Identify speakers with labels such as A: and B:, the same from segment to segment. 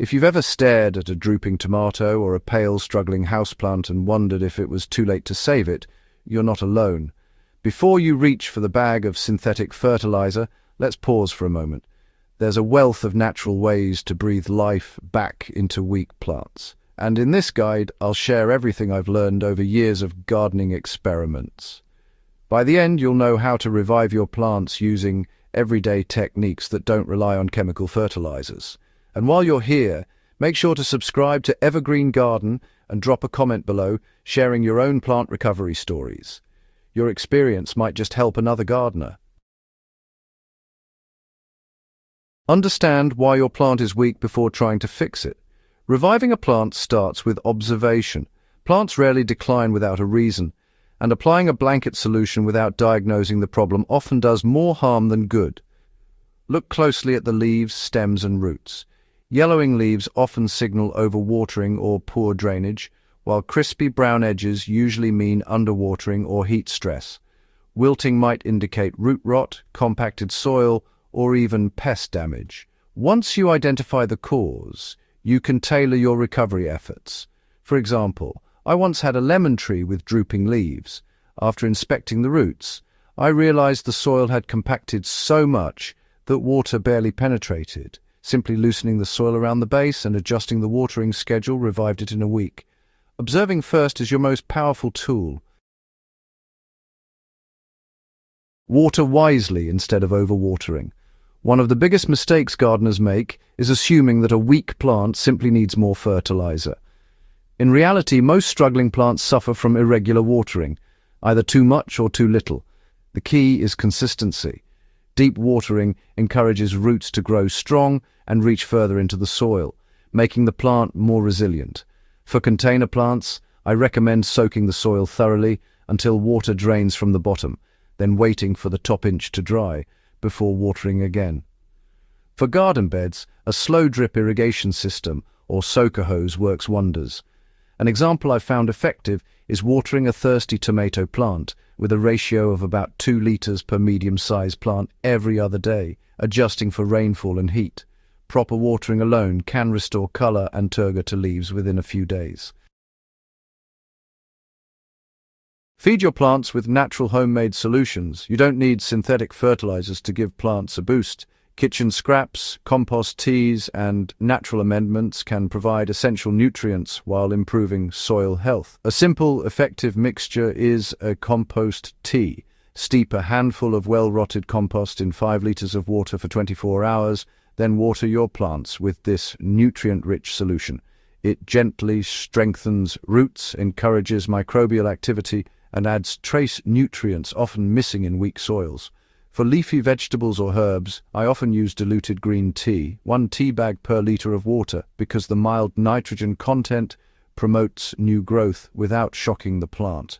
A: If you've ever stared at a drooping tomato or a pale, struggling houseplant and wondered if it was too late to save it, you're not alone. Before you reach for the bag of synthetic fertilizer, let's pause for a moment. There's a wealth of natural ways to breathe life back into weak plants. And in this guide, I'll share everything I've learned over years of gardening experiments. By the end, you'll know how to revive your plants using everyday techniques that don't rely on chemical fertilizers. And while you're here, make sure to subscribe to Evergreen Garden and drop a comment below sharing your own plant recovery stories. Your experience might just help another gardener. Understand why your plant is weak before trying to fix it. Reviving a plant starts with observation. Plants rarely decline without a reason, and applying a blanket solution without diagnosing the problem often does more harm than good. Look closely at the leaves, stems, and roots. Yellowing leaves often signal overwatering or poor drainage, while crispy brown edges usually mean underwatering or heat stress. Wilting might indicate root rot, compacted soil, or even pest damage. Once you identify the cause, you can tailor your recovery efforts. For example, I once had a lemon tree with drooping leaves. After inspecting the roots, I realized the soil had compacted so much that water barely penetrated. Simply loosening the soil around the base and adjusting the watering schedule revived it in a week. Observing first is your most powerful tool. Water wisely instead of overwatering. One of the biggest mistakes gardeners make is assuming that a weak plant simply needs more fertilizer. In reality, most struggling plants suffer from irregular watering, either too much or too little. The key is consistency. Deep watering encourages roots to grow strong and reach further into the soil, making the plant more resilient. For container plants, I recommend soaking the soil thoroughly until water drains from the bottom, then waiting for the top inch to dry before watering again. For garden beds, a slow drip irrigation system or soaker hose works wonders. An example I've found effective is watering a thirsty tomato plant with a ratio of about 2 liters per medium-sized plant every other day, adjusting for rainfall and heat. Proper watering alone can restore color and turgor to leaves within a few days. Feed your plants with natural homemade solutions. You don't need synthetic fertilizers to give plants a boost. Kitchen scraps, compost teas, and natural amendments can provide essential nutrients while improving soil health. A simple, effective mixture is a compost tea. Steep a handful of well-rotted compost in 5 liters of water for 24 hours, then water your plants with this nutrient-rich solution. It gently strengthens roots, encourages microbial activity, and adds trace nutrients often missing in weak soils. For leafy vegetables or herbs, I often use diluted green tea, 1 tea bag per liter of water, because the mild nitrogen content promotes new growth without shocking the plant.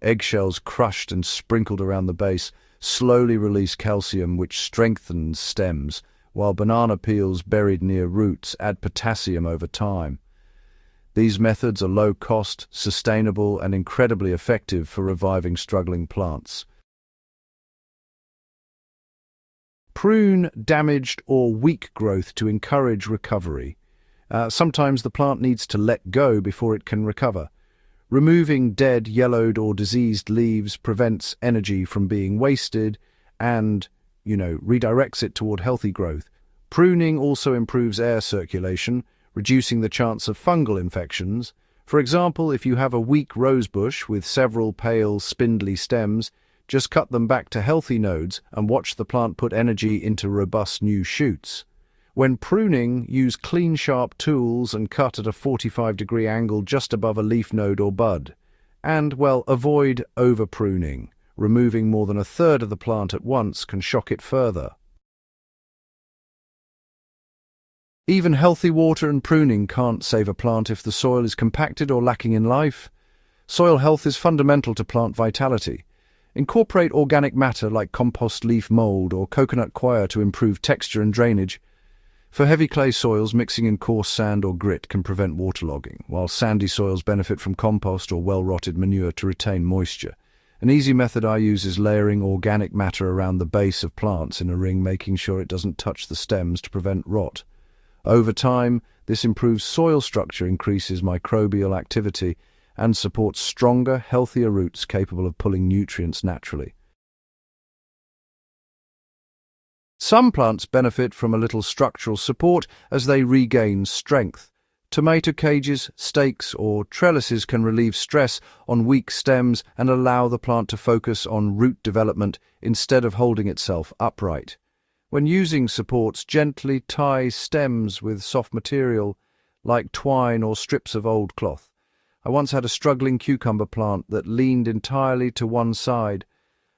A: Eggshells crushed and sprinkled around the base slowly release calcium, which strengthens stems, while banana peels buried near roots add potassium over time. These methods are low-cost, sustainable, and incredibly effective for reviving struggling plants. Prune damaged or weak growth to encourage recovery. Sometimes the plant needs to let go before it can recover. Removing dead, yellowed, or diseased leaves prevents energy from being wasted and, redirects it toward healthy growth. Pruning also improves air circulation, reducing the chance of fungal infections. For example, if you have a weak rosebush with several pale, spindly stems, just cut them back to healthy nodes and watch the plant put energy into robust new shoots. When pruning, use clean, sharp tools and cut at a 45-degree angle just above a leaf node or bud. And, avoid over-pruning. Removing more than a third of the plant at once can shock it further. Even healthy water and pruning can't save a plant if the soil is compacted or lacking in life. Soil health is fundamental to plant vitality. Incorporate organic matter like compost leaf mold or coconut coir to improve texture and drainage. For heavy clay soils, mixing in coarse sand or grit can prevent waterlogging, while sandy soils benefit from compost or well-rotted manure to retain moisture. An easy method I use is layering organic matter around the base of plants in a ring, making sure it doesn't touch the stems to prevent rot. Over time, this improves soil structure, increases microbial activity, and supports stronger, healthier roots capable of pulling nutrients naturally. Some plants benefit from a little structural support as they regain strength. Tomato cages, stakes, or trellises can relieve stress on weak stems and allow the plant to focus on root development instead of holding itself upright. When using supports, gently tie stems with soft material like twine or strips of old cloth. I once had a struggling cucumber plant that leaned entirely to one side.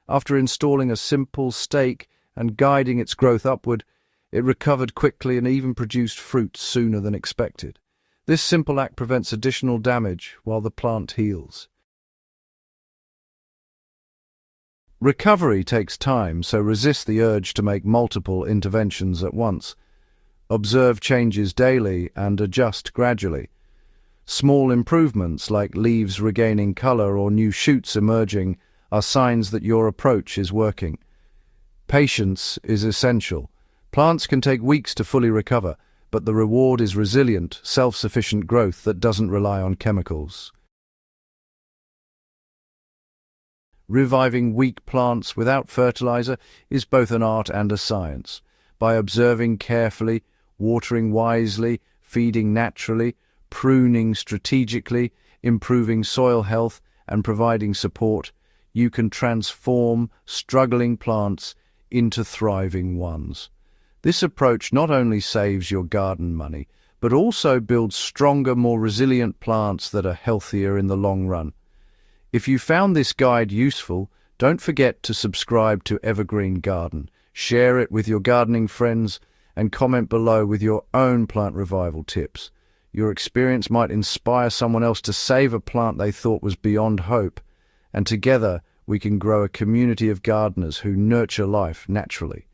A: After installing a simple stake and guiding its growth upward, it recovered quickly and even produced fruit sooner than expected. This simple act prevents additional damage while the plant heals. Recovery takes time, so resist the urge to make multiple interventions at once. Observe changes daily and adjust gradually. Small improvements like leaves regaining color or new shoots emerging are signs that your approach is working. Patience is essential. Plants can take weeks to fully recover, but the reward is resilient, self-sufficient growth that doesn't rely on chemicals. Reviving weak plants without fertilizer is both an art and a science. By observing carefully, watering wisely, feeding naturally, pruning strategically, improving soil health, and providing support, you can transform struggling plants into thriving ones. This approach not only saves your garden money, but also builds stronger, more resilient plants that are healthier in the long run. If you found this guide useful, don't forget to subscribe to Evergreen Garden, share it with your gardening friends, and comment below with your own plant revival tips. Your experience might inspire someone else to save a plant they thought was beyond hope, and together we can grow a community of gardeners who nurture life naturally.